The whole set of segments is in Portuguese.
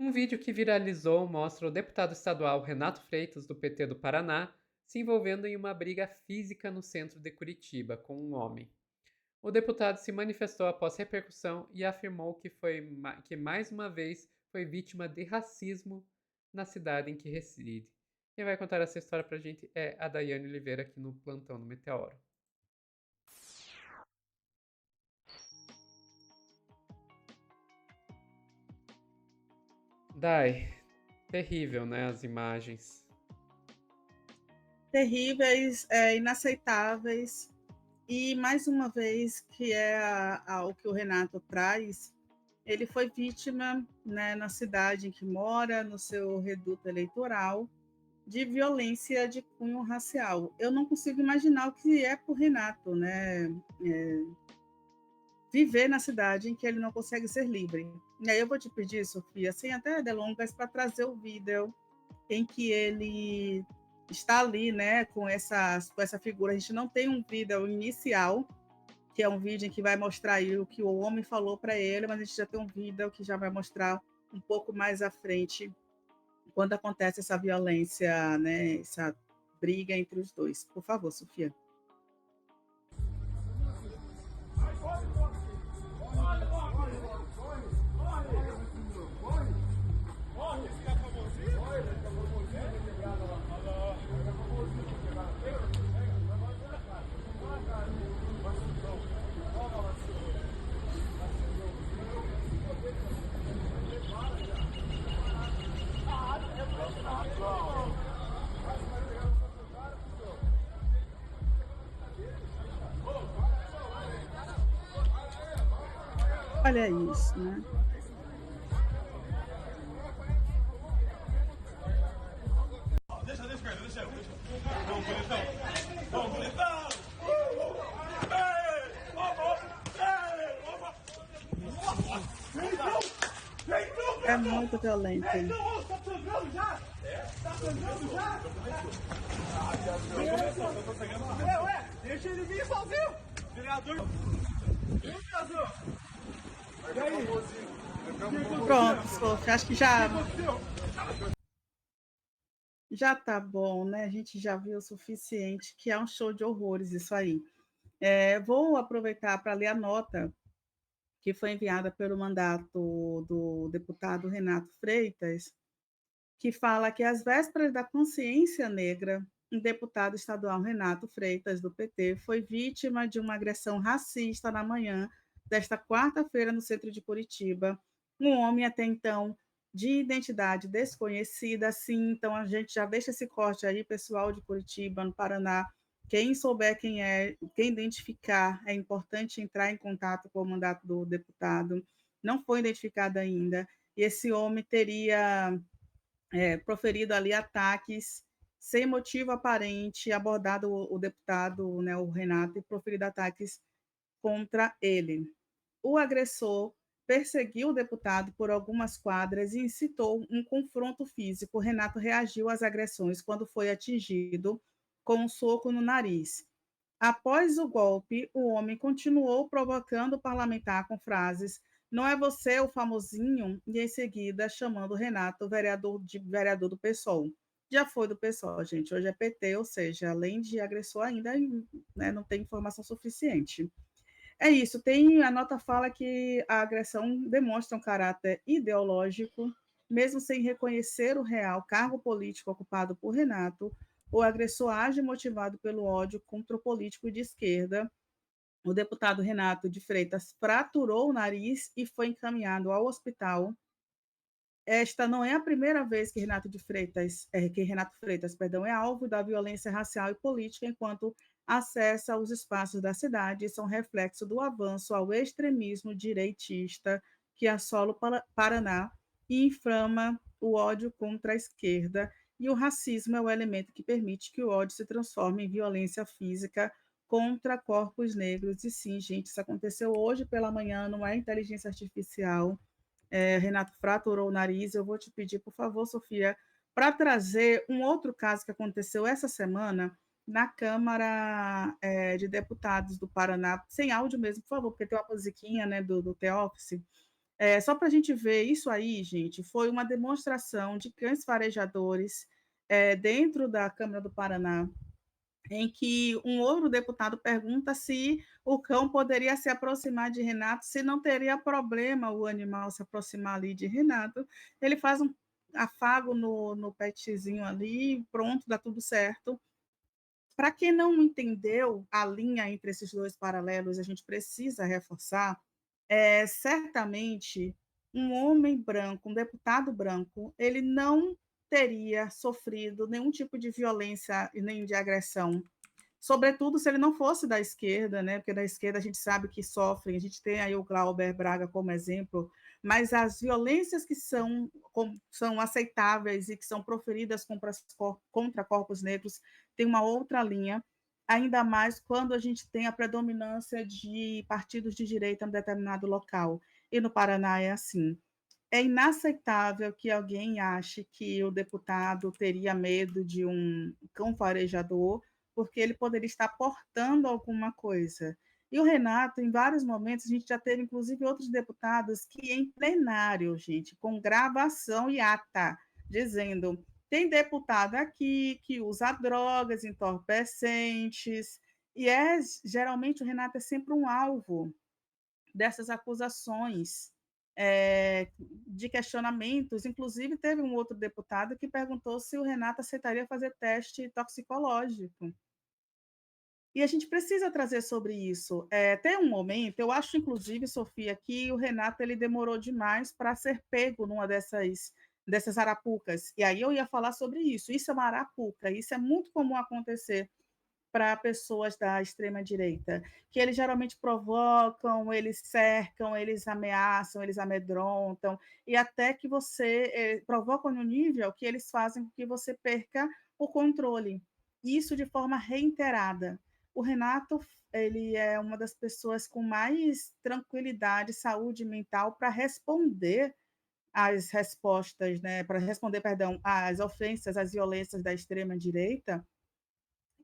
Um vídeo que viralizou mostra o deputado estadual Renato Freitas, do PT do Paraná, se envolvendo em uma briga física no centro de Curitiba com um homem. O deputado se manifestou após repercussão e afirmou que mais uma vez foi vítima de racismo na cidade em que reside. Quem vai contar essa história pra gente é a Daiane Oliveira aqui no Plantão do Meteoro. Dai, terrível, né, as imagens. Terríveis, inaceitáveis, e mais uma vez, que é o que o Renato traz, ele foi vítima, né, na cidade em que mora, no seu reduto eleitoral, de violência de cunho racial. Eu não consigo imaginar o que é para o Renato, né, viver na cidade em que ele não consegue ser livre. E aí eu vou te pedir, Sofia, sem até delongas, para trazer o vídeo em que ele está ali, né, com essa figura. A gente não tem um vídeo inicial, que é um vídeo em que vai mostrar aí o que o homem falou para ele, mas a gente já tem um vídeo que já vai mostrar um pouco mais à frente quando acontece essa violência, né, essa briga entre os dois. Por favor, Sofia. Olha isso, né? Deixa eu. Vamos, bonitão! Vamos, bonitão! É muito violento. Tá sangrando já? Tá sangrando já? Deixa ele vir sozinho! Vereador! E aí? Pronto, Sofia, acho que já tá bom, né? A gente já viu o suficiente, que é um show de horrores isso aí. Vou aproveitar para ler a nota que foi enviada pelo mandato do deputado Renato Freitas, que fala que às vésperas da consciência negra, o deputado estadual Renato Freitas, do PT, foi vítima de uma agressão racista na manhã desta quarta-feira no centro de Curitiba. Um homem até então de identidade desconhecida, assim, então a gente já deixa esse corte aí, pessoal de Curitiba, no Paraná. Quem souber quem é, quem identificar, é importante entrar em contato com o mandato do deputado. Não foi identificado ainda. E esse homem teria proferido ali ataques sem motivo aparente, abordado o deputado, né, o Renato, e proferido ataques contra ele. O agressor perseguiu o deputado por algumas quadras e incitou um confronto físico. O Renato reagiu às agressões quando foi atingido com um soco no nariz. Após o golpe, o homem continuou provocando o parlamentar com frases: "Não é você o famosinho?" E em seguida chamando o Renato vereador do PSOL. Já foi do PSOL, gente. Hoje é PT, ou seja, além de agressor, ainda, né, não tem informação suficiente. É isso. Tem a nota fala que a agressão demonstra um caráter ideológico, mesmo sem reconhecer o real cargo político ocupado por Renato. O agressor age motivado pelo ódio contra o político de esquerda. O deputado Renato de Freitas fraturou o nariz e foi encaminhado ao hospital. Esta não é a primeira vez que Renato Freitas, perdão, é alvo da violência racial e política enquanto acessa os espaços da cidade e são reflexo do avanço ao extremismo direitista que assola o Paraná e inflama o ódio contra a esquerda, e o racismo é o elemento que permite que o ódio se transforme em violência física contra corpos negros. E sim, gente, isso aconteceu hoje pela manhã, não é inteligência artificial. Renato fraturou o nariz. Eu vou te pedir, por favor, Sofia, para trazer um outro caso que aconteceu essa semana na Câmara de Deputados do Paraná, sem áudio mesmo, por favor, porque tem uma musiquinha, né, do The Office. Só para a gente ver, isso aí, gente, foi uma demonstração de cães farejadores, dentro da Câmara do Paraná, em que um outro deputado pergunta se o cão poderia se aproximar de Renato, se não teria problema o animal se aproximar ali de Renato. Ele faz um afago no petzinho ali, pronto, dá tudo certo. Para quem não entendeu a linha entre esses 2 paralelos, a gente precisa reforçar, certamente um homem branco, um deputado branco, ele não teria sofrido nenhum tipo de violência e nem de agressão. Sobretudo se ele não fosse da esquerda, né, porque da esquerda a gente sabe que sofrem, a gente tem aí o Glauber Braga como exemplo, mas as violências que são aceitáveis e que são proferidas contra corpos negros tem uma outra linha, ainda mais quando a gente tem a predominância de partidos de direita em determinado local, e no Paraná é assim. É inaceitável que alguém ache que o deputado teria medo de um cão farejador, porque ele poderia estar portando alguma coisa. E o Renato, em vários momentos, a gente já teve inclusive outros deputados que em plenário, gente, com gravação e ata, dizendo: "Tem deputado aqui que usa drogas entorpecentes", e geralmente o Renato é sempre um alvo dessas acusações, de questionamentos. Inclusive, teve um outro deputado que perguntou se o Renato aceitaria fazer teste toxicológico. E a gente precisa trazer sobre isso. Tem um momento, eu acho inclusive, Sofia, que o Renato ele demorou demais para ser pego numa dessas arapucas. E aí eu ia falar sobre isso. Isso é uma arapuca, isso é muito comum acontecer para pessoas da extrema direita, que eles geralmente provocam, eles cercam, eles ameaçam, eles amedrontam, e até que você provocam no nível que eles fazem com que você perca o controle. Isso de forma reiterada. O Renato, ele é uma das pessoas com mais tranquilidade, saúde mental para responder às respostas, né, para responder, perdão, às ofensas, às violências da extrema direita,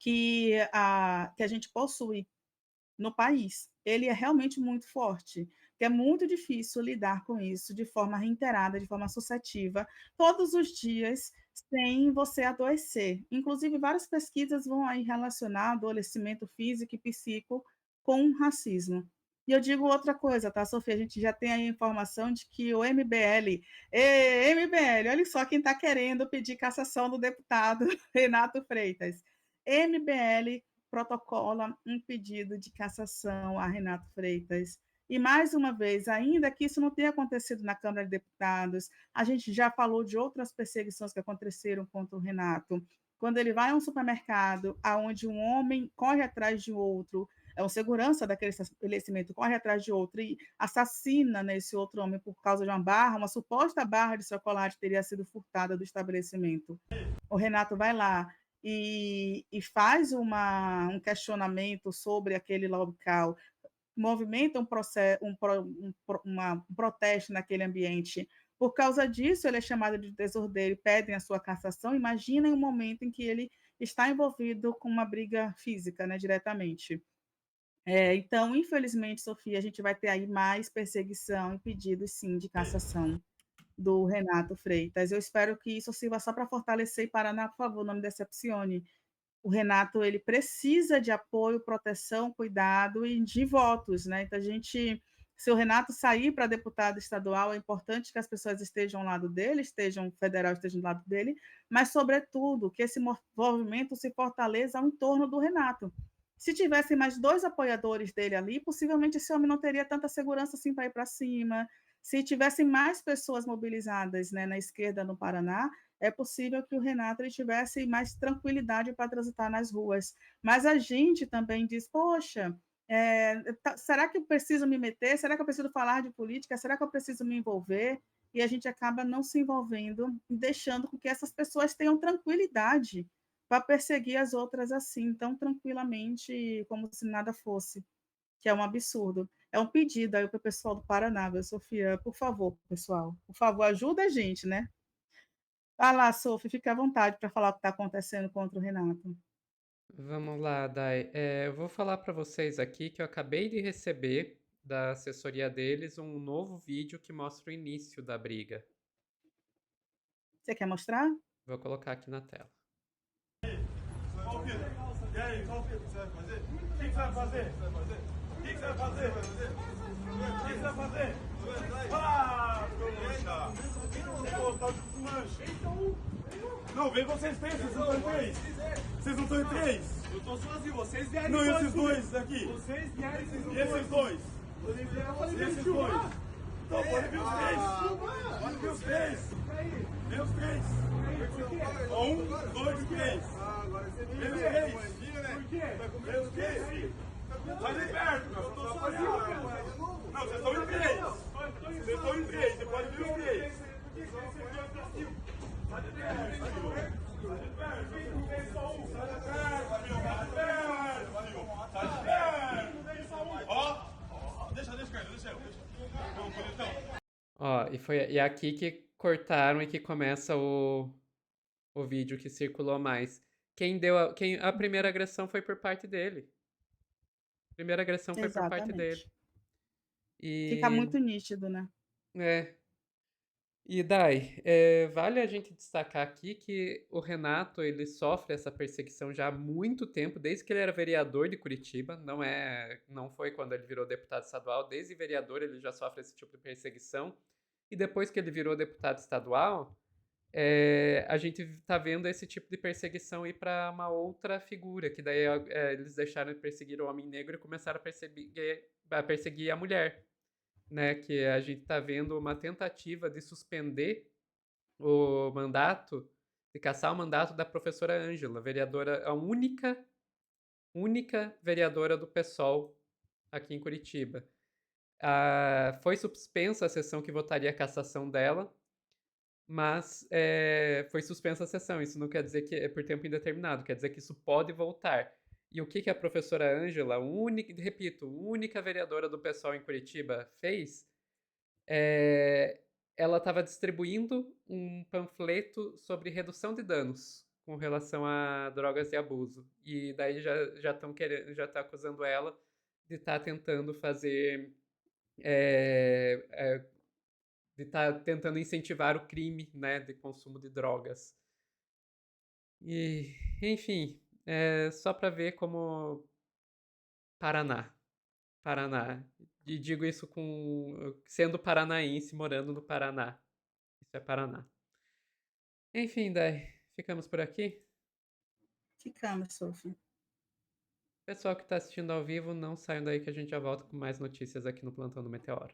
que a gente possui no país. Ele é realmente muito forte, que é muito difícil lidar com isso de forma reiterada, de forma sucessiva, todos os dias, sem você adoecer. Inclusive, várias pesquisas vão aí relacionar adoecimento físico e psíquico com racismo. E eu digo outra coisa, tá, Sofia? A gente já tem aí a informação de que o MBL, MBL, olha só quem está querendo pedir cassação do deputado Renato Freitas. MBL protocola um pedido de cassação a Renato Freitas. E, mais uma vez, ainda que isso não tenha acontecido na Câmara de Deputados, a gente já falou de outras perseguições que aconteceram contra o Renato. Quando ele vai a um supermercado, aonde um homem corre atrás de outro, é um segurança daquele estabelecimento, corre atrás de outro e assassina, né, esse outro homem por causa de uma barra, uma suposta barra de chocolate teria sido furtada do estabelecimento. O Renato vai lá e faz um questionamento sobre aquele local, movimenta um protesto naquele ambiente. Por causa disso, ele é chamado de desordeiro e pedem a sua cassação. Imaginem o momento em que ele está envolvido com uma briga física, né, diretamente. Então, infelizmente, Sofia, a gente vai ter aí mais perseguição e pedidos, sim, de cassação do Renato Freitas. Eu espero que isso sirva só para fortalecer e Paraná, por favor, não me decepcione. O Renato, ele precisa de apoio, proteção, cuidado e de votos, né, então a gente, se o Renato sair para deputado estadual, é importante que as pessoas estejam ao lado dele, estejam federal, estejam do lado dele, mas sobretudo que esse movimento se fortaleça ao entorno do Renato. Se tivessem mais 2 apoiadores dele ali, possivelmente esse homem não teria tanta segurança assim para ir para cima. Se tivessem mais pessoas mobilizadas, né, na esquerda no Paraná, é possível que o Renato ele tivesse mais tranquilidade para transitar nas ruas. Mas a gente também diz: poxa, será que eu preciso me meter? Será que eu preciso falar de política? Será que eu preciso me envolver? E a gente acaba não se envolvendo, deixando com que essas pessoas tenham tranquilidade para perseguir as outras assim, tão tranquilamente, como se nada fosse, que é um absurdo. É um pedido aí para o pessoal do Paraná, viu, Sofia? Por favor, pessoal, por favor, ajuda a gente, né? Vai lá, Sophie, fique à vontade para falar o que está acontecendo contra o Renato. Vamos lá, Dai. Eu vou falar para vocês aqui que eu acabei de receber da assessoria deles um novo vídeo que mostra o início da briga. Você quer mostrar? Vou colocar aqui na tela. Qual o Pedro? E aí, qual o Pedro? Você vai fazer? O que você vai fazer? O que você vai fazer? O que você vai fazer? Ah, trouxa! Pô, tá de lanche. Não, vem vocês três, vocês não estão em três. Vocês não estão em três. Eu tô sozinho, vocês vierem. Não, e esses dois aqui? Vocês vierem, vocês não. E esses dois? E esses dois? Então, pode vir os três. Pode vir os três. Vem os três. Um, dois, três. Vem os três. Por quê? Vem os três, filho. Sai de perto, meu. Eu tô sozinho, cara. Não, vocês estão em três. Vocês estão em três, você pode vir os três. Sai de perto, sai de perto. Sai de perto, vem só um. Sai de perto, sai de perto. Sai de perto. Vem só um. Ó, deixa, cara, deixa eu. Vamos, bonitão. Ó, e é aqui que cortaram e que começa o vídeo que circulou mais. A primeira agressão foi por parte dele. A primeira agressão foi por parte dele. Exatamente. Fica muito nítido, né? É. E Dai, vale a gente destacar aqui que o Renato, ele sofre essa perseguição já há muito tempo, desde que ele era vereador de Curitiba, não foi quando ele virou deputado estadual, desde vereador ele já sofre esse tipo de perseguição. E depois que ele virou deputado estadual, a gente tá vendo esse tipo de perseguição ir para uma outra figura, que daí eles deixaram de perseguir o homem negro e começaram a perseguir a mulher, né? Que a gente tá vendo uma tentativa de suspender o mandato, de cassar o mandato da professora Ângela, vereadora, a única vereadora do PSOL aqui em Curitiba. Foi suspensa a sessão que votaria a cassação dela, mas foi suspensa a sessão. Isso não quer dizer que é por tempo indeterminado, quer dizer que isso pode voltar. E o que a professora Ângela, única vereadora do PSOL em Curitiba, fez? Ela estava distribuindo um panfleto sobre redução de danos com relação a drogas e abuso. E daí já estão querendo, já tá acusando ela de estar tentando fazer de estar tentando incentivar o crime, né, de consumo de drogas. E, enfim, só para ver como Paraná. E digo isso sendo paranaense, morando no Paraná. Isso é Paraná. Enfim, Dai, ficamos por aqui. Ficamos, Sophie. Pessoal que está assistindo ao vivo, não saiam daí que a gente já volta com mais notícias aqui no Plantão do Meteoro.